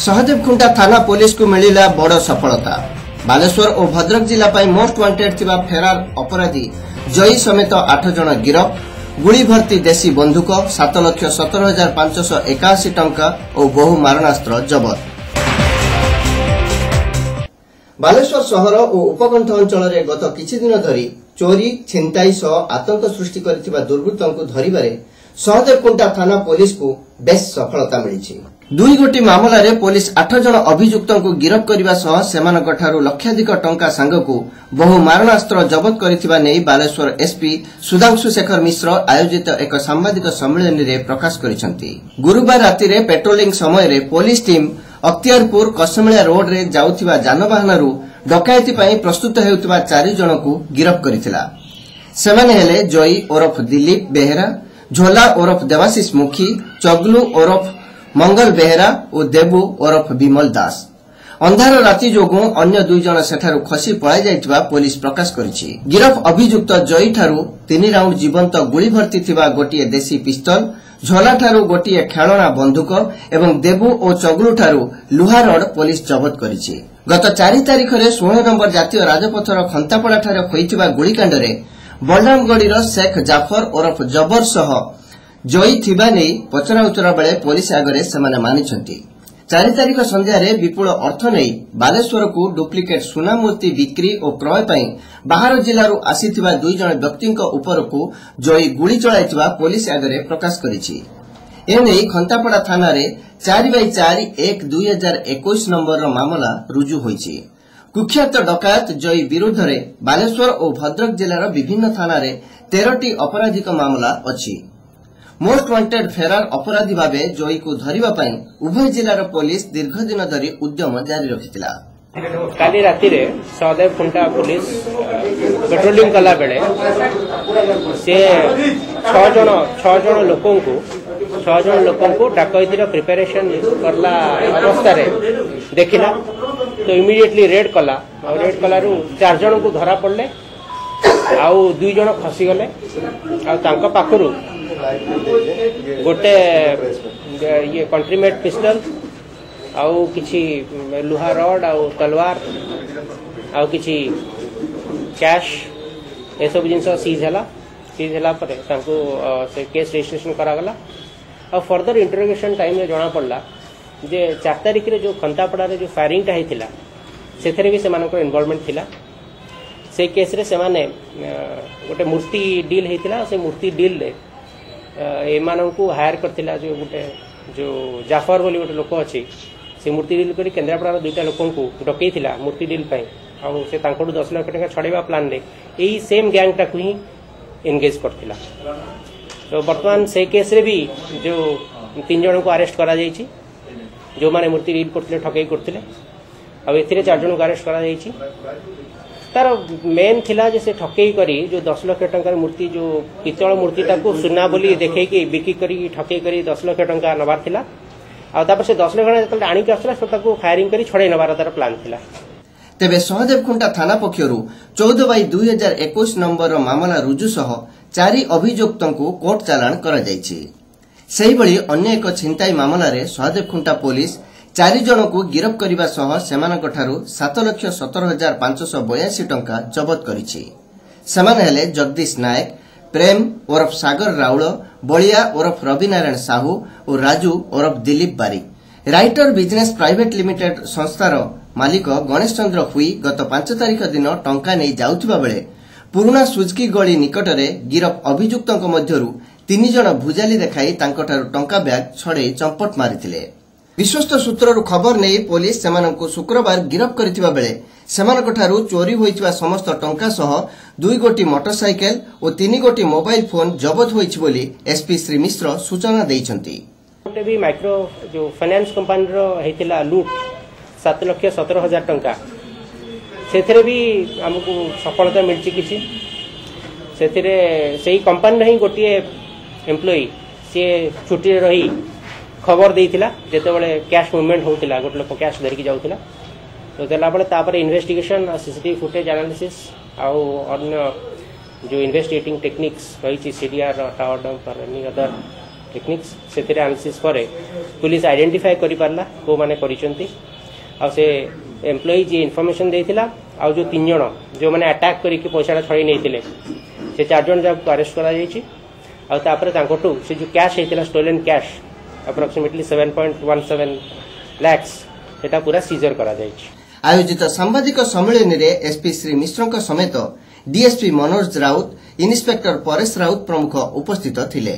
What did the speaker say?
सहदेवखुंटा थाना पुलिस को मिलिला बड़ सफलता। बालेश्वर और भद्रक जिला पाई मोस्ट वांटेड थिबा फेरार अपराधी जयी समेत 8 जन गिरफ। गुड़ी भर्ती देशी बंधुक 7,17,581 टंका और बहु मारणास्त्र जबत। बालेश्वर सहर और उपकंठ अंचल में गत किछि दिन धरी चोरी छिनताई सह आतंक सृष्टि करथिबा दुर्बृत्तों धरिबारे सहदेवखुंटा थाना पुलिस को बेस सफलता मिली। 2 गोटी मामला रे पुलिस 8 जन अभियुक्तों को गिरफ करने सह सेमानक ठारू लक्षाधिक टंका सांगकू बहु मारणास्त्र जबत करथिबा नै बालेश्वर एसपी सुधांशु शेखर मिश्र आयोजित एक सांबादिक सम्मेलन में प्रकाश करिसंती। गुरुवार राति रे पेट्रोलिंग समय रे पुलिस टीम अख्तियारपुर कसमिया रोड रे जाउथिबा जानवाहनरू डकायती पई प्रस्तुत हेउथिबा 4 जन को गिरफ करिथिला। सेमाने हेले जयी ओरफ दिलीप बेहेरा, झोला ओरफ देवाशीष मुखी, चगलू ओरफ मंगल बेहेरा और देबू ओरफ विमल दास। अंधार राति जोगु अन्य 2 जन सेठारु खसी पळाई जाइतबा पुलिस प्रकाश करिछि। गिरफ अभियुक्त जयी ठारू 3 राउंड जीवंत गुली भर्ती थिबा गोटिए देशी पिस्तल, झोला ठारू गोटिए खेलना बंधुक एवं देबू और चगलू ठारू लुहा रड पुलिस जबत करिछि। गत 4 तारिख रे 16 नंबर जातीय राजपथर खंतापड़ा ठारे होइतिबा गुलिकांड रे बलरामगढ़ीर शेख जाफर ओरफ जबर सह जयी थिबा नै पचरा उचरा बेले पुलिस आगरे सेमाने मानिछंती। 4 तारिख संध्या रे विपुल अर्थ नै बालेश्वर को डुप्लिकेट सुना मूर्ति बिक्री और क्रय पई बाहर जिल्लारू आसीथिबा 2 जन व्यक्तिक ऊपर को जयी गुली चलाइथिबा पुलिस आगरे प्रकाश करिछि। एनै खंतापड़ा थाना रे 4/4/1/2021 नंबर मामला रुजु होइछि। कुख्यात डकायत जयी विरुद्ध रे बालेश्वर और भद्रक जिल्लार विभिन्न थाना रे 13टी अपराधिक मामला अछि। मोस्ट वांटेड फेरार अपराधी भावे जयी को धरिबा पई उभय जिल्लार पुलिस दीर्घ दिन धरी उद्यम जारी रखिथिला। काली राति रे सहदेवखुंटा पुलिस पेट्रोलिंग कला बेले से 6 जन लोकों को डकैतीर प्रिपरेशन करला अवस्था रे देखिला तो इमीडिएटली रेड कला और रेड कलारू 4 जन को धरा पड़ले आउ 2 जन खसी गले आ तांका पाखरु गोटे ये कंट्रीमेड पिस्टल आउ किछि लुहा रड आउ तलवार आउ किछि कैश ए सब जिनस सीज हैला परे तांको से केस रजिस्ट्रेशन करा गला और फर्दर इंटरोगेशन टाइम में जणा पड़ला जे 4 तारिख रे जो खंतापड़ा रे जो फायरिंग टा हेतिला सेथरे भी सेमानकर इन्वॉल्वमेंट थिला। से केस रे सेमाने गोटे मूर्ति डील हेतिला से मूर्ति डील रे एमानंकु हायर करथिला जो गोटे जो जाफर बोली गोटे लोक अछि से मूर्ति डील करी केन्द्रापड़ा 2टा लोकन को डकैथिला मूर्ति डील पई आ से तांकोडु 10 लाख टका छड़ेबा प्लान रे एही सेम गैंग टा को ही एंगेज करथिला। तो वर्तमान से केस रे भी जो 3 जन को अरेस्ट करा जायछि जो माने मूर्ति डील करथिले ठकई करथिले अब एथिरे 4 जन को अरेस्ट करा जायछि। तार मेन थिला जे से ठकई करी जो 10 लाख टंका मूर्ति जो पितल मूर्ति टाको सुना बोली देखै कि बिक्री करी ठकई करी 10 लाख टंका नबार थिला आ तापर से 10 लाख टंका जतल आनी के असला से ताको फायरिंग करी छड़े नबार तार प्लान थिला। तेबे सहदेवखुंटा थाना पक्षरु 14/2021 नंबर मामला रुजु सह 4 अभियुक्तों को कोर्ट चालान करा जायछि। सेही बळी अन्य एक छिनताई मामला रे सहदेवखुंटा पुलिस 4 जन को गिरफ करने सह सेमानक ठारू 7,17,582 टंका जबत करिछि। सेमाने हेले जगदीश नायक, प्रेम ओरफ सागर राउल, बलिया ओरफ रवि नारायण साहू और राजू ओरफ दिलीप बारिक। राइटर बिजनेस प्राइवेट लिमिटेड संस्थार मालिक गणेश चंद्र हुई गत 5 तारिख दिन टंका नहीं जाउथिबा बेले पुराना सुजकी गली निकट रे गिरफ अभियुक्तों मध्यरु 3 जन भुजाली देखाई तांकठारु टंका बैग छड़े चंपट मारिथिले। विश्वस्त सूत्ररु खबर नहीं पुलिस सेमानंकु शुक्रवार गिरफ करथिबा बेले सेमानकठारु चोरी होइथिबा समस्त टंका सह 2 गोटी मोटरसाइकेल और 3 गोटी मोबाइल फोन जबत होइछि बोली एसपी श्री मिश्र सूचना दैछंती। गोटे भी माइक्रो जो फाइनेंस कंपनी रो हेतिला लूट 7,17,000 टंका सेथिरे भी हमकु सफलता मिलछि किछि सेथिरे सेही कंपनी रही गोटिए एम्प्लॉई से छुट्टी रही खबर देइथिला जेते बेले कैश मूवमेंट होतिला गोटे लोक कैश धरिकी जाउथिला तो देला बेले तापर इन्वेस्टिगेशन सीसीटीवी फुटेज एनालिसिस आउ अन्य जो इन्वेस्टिगेटिंग टेक्निक्स रही सीडीआर टावर डंप और एनी अदर टेक्निक्स से एनालिसिस पर पुलिस आइडेंटिफाई करि पारला को माने करिसंती आ से एम्प्लॉई जी इनफॉरमेशन देथिला आ जो 3 जण जो माने अटैक करी के पैसा छड़ी नैतिले से 4 जण जब अरेस्ट करा जायछि आ तापर तांकोटू से जो कैश हेतिला स्टोलन कैश अप्रोक्सीमेटली 7.17 lakhs सेटा पूरा सीजर करा जायछि। आयोजित सांबादिक सम्मेलन रे एसपी श्री मिश्रଙ୍କ समेत डीएसपी मनोज राउत इन्स्पेक्टर परेश राउत प्रमुख उपस्थित थिले।